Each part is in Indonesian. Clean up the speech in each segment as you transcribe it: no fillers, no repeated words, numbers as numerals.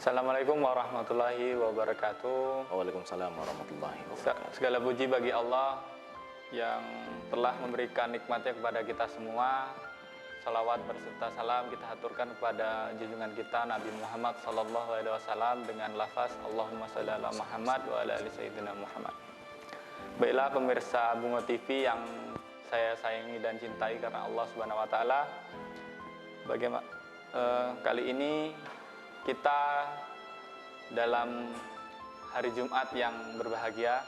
Assalamualaikum warahmatullahi wabarakatuh. Waalaikumsalam warahmatullahi wabarakatuh. Segala puji bagi Allah yang telah memberikan nikmatnya kepada kita semua. Salawat berserta salam kita haturkan kepada junjungan kita Nabi Muhammad SAW dengan lafaz Allahumma sholli ala Muhammad wa ala ali sayyidina Muhammad. Baiklah pemirsa Bungo TV yang saya sayangi dan cintai karena Allah Subhanahu wa taala. Bagaimana kali ini kita dalam hari Jumat yang berbahagia,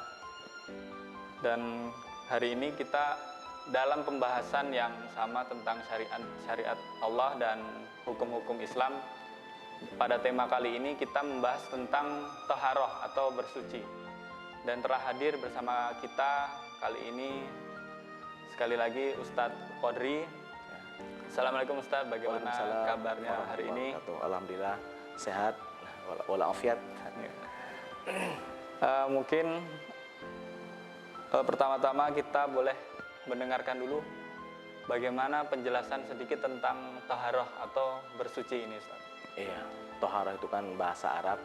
dan hari ini kita dalam pembahasan yang sama tentang syariat Allah dan hukum-hukum Islam. Pada tema kali ini kita membahas tentang taharah atau bersuci, dan telah hadir bersama kita kali ini sekali lagi Ustadz Qadri. Assalamualaikum Ustadz, bagaimana kabarnya hari ini? Alhamdulillah sehat walafiat. Mungkin pertama-tama kita boleh mendengarkan dulu bagaimana penjelasan sedikit tentang taharah atau bersuci ini, Ustaz. Iya, taharah itu kan bahasa Arab.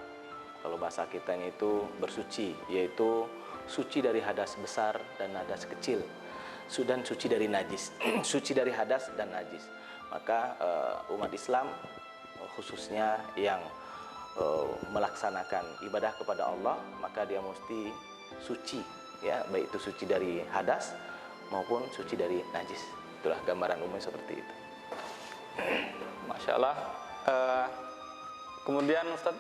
Kalau bahasa kita itu bersuci, yaitu suci dari hadas besar dan hadas kecil, dan suci dari najis. Suci dari hadas dan najis. Maka umat Islam khususnya yang melaksanakan ibadah kepada Allah, maka dia mesti suci, ya, baik itu suci dari hadas maupun suci dari najis. Itulah gambaran umum seperti itu. Masya Allah. Kemudian Ustaz,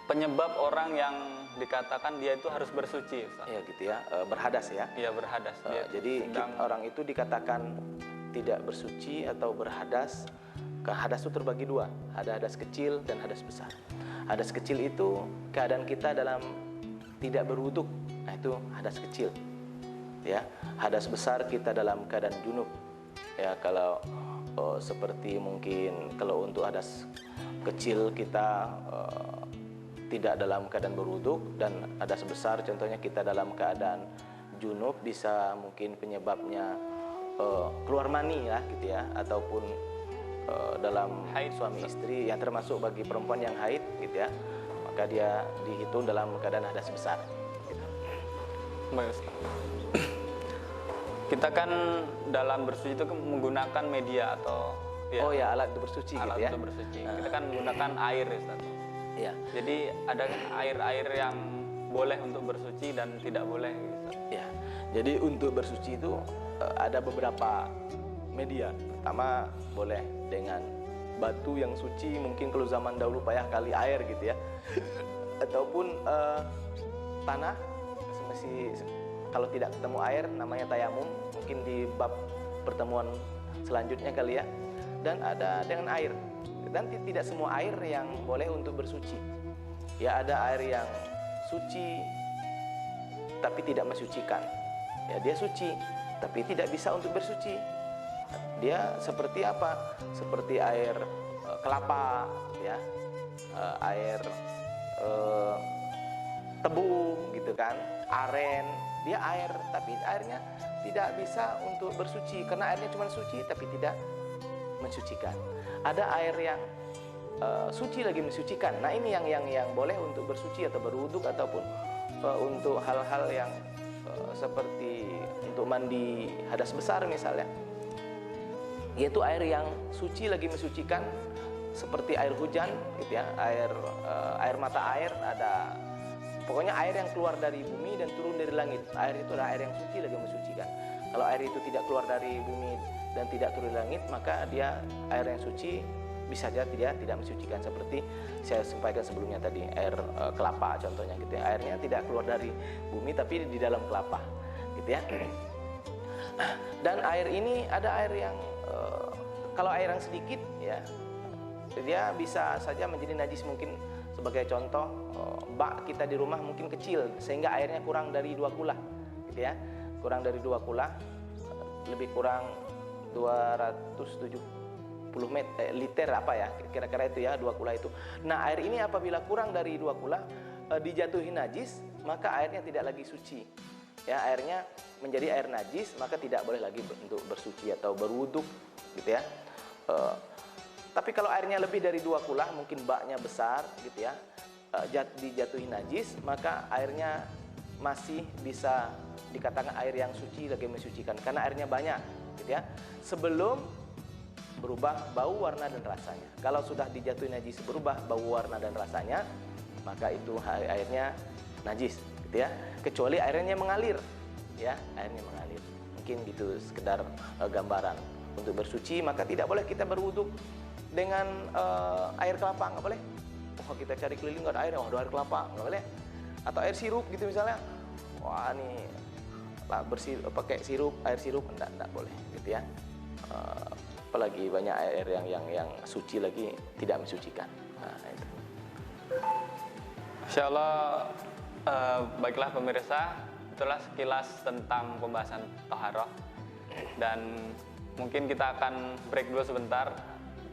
penyebab orang yang dikatakan dia itu harus bersuci, Ustaz. Ya gitu ya, berhadas ya. Iya, berhadas. Jadi orang itu dikatakan tidak bersuci atau berhadas. Hadas itu terbagi dua, ada hadas kecil dan hadas besar. Hadas kecil itu keadaan kita dalam tidak berwuduk, nah itu hadas kecil. Ya, hadas besar kita dalam keadaan junub. Ya, kalau seperti mungkin kalau untuk hadas kecil kita tidak dalam keadaan berwuduk, dan hadas besar contohnya kita dalam keadaan junub, bisa mungkin penyebabnya keluar mani ya gitu ya, ataupun dalam haid suami istri yang termasuk bagi perempuan yang haid gitu ya, maka dia dihitung dalam keadaan hadas besar gitu. Kita kan dalam bersuci itu menggunakan media atau ya, oh ya, alat untuk bersuci alat gitu ya. Untuk bersuci. Kita kan menggunakan air, Ustaz. Ya. Jadi ada air-air yang boleh untuk bersuci dan tidak boleh, Ustaz. Ya. Jadi untuk bersuci itu ada beberapa media. Pertama boleh dengan batu yang suci, mungkin kalau zaman dahulu payah kali air gitu ya, ataupun tanah. Masih kalau tidak ketemu air namanya tayamum, mungkin di bab pertemuan selanjutnya kali ya. Dan ada dengan air, dan tidak semua air yang boleh untuk bersuci ya. Ada air yang suci tapi tidak mensucikan ya, dia suci tapi tidak bisa untuk bersuci. Dia seperti apa? Seperti air kelapa, ya, air tebu, gitu kan, aren. Dia air, tapi airnya tidak bisa untuk bersuci karena airnya cuma suci tapi tidak mensucikan. Ada air yang suci lagi mensucikan. Nah ini yang boleh untuk bersuci atau berwuduk ataupun untuk hal-hal yang seperti untuk mandi hadas besar misalnya, yaitu air yang suci lagi mensucikan, seperti air hujan gitu ya, air mata air, ada pokoknya air yang keluar dari bumi dan turun dari langit. Air itu adalah air yang suci lagi mensucikan. Kalau air itu tidak keluar dari bumi dan tidak turun dari langit, maka dia air yang suci bisa saja tidak mensucikan. Seperti saya sampaikan sebelumnya tadi, air kelapa contohnya gitu ya. Airnya tidak keluar dari bumi tapi di dalam kelapa gitu ya. Dan air ini ada air yang kalau air yang sedikit ya, dia bisa saja menjadi najis. Mungkin sebagai contoh, bak kita di rumah mungkin kecil sehingga airnya kurang dari 2 kula gitu ya. Kurang dari 2 kula, lebih kurang 270 liter apa ya, kira-kira itu ya, 2 kula itu. Nah air ini apabila kurang dari 2 kula dijatuhi najis, maka airnya tidak lagi suci ya, airnya menjadi air najis, maka tidak boleh lagi untuk bersuci atau berwuduk gitu ya. Tapi kalau airnya lebih dari 2 kulah, mungkin baknya besar gitu ya, dijatuhi najis, maka airnya masih bisa dikatakan air yang suci lagi mensucikan karena airnya banyak gitu ya. Sebelum berubah bau, warna dan rasanya. Kalau sudah dijatuhi najis berubah bau, warna dan rasanya, maka itu airnya najis gitu ya. Kecuali airnya mengalir ya, airnya mengalir. Mungkin gitu sekedar gambaran. Untuk bersuci maka tidak boleh kita berwudu dengan air kelapa, nggak boleh. Oh, kita cari keliling nggak ada air, oh ada air kelapa, nggak boleh. Atau air sirup gitu misalnya, wah ini pakai air sirup enggak boleh gitu ya. Apalagi banyak air yang suci lagi tidak mensucikan. Nah, itu. Insyaallah, baiklah pemirsa, itulah sekilas tentang pembahasan toharoh, dan mungkin kita akan break dulu sebentar.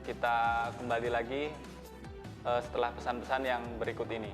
Kita kembali lagi setelah pesan-pesan yang berikut ini.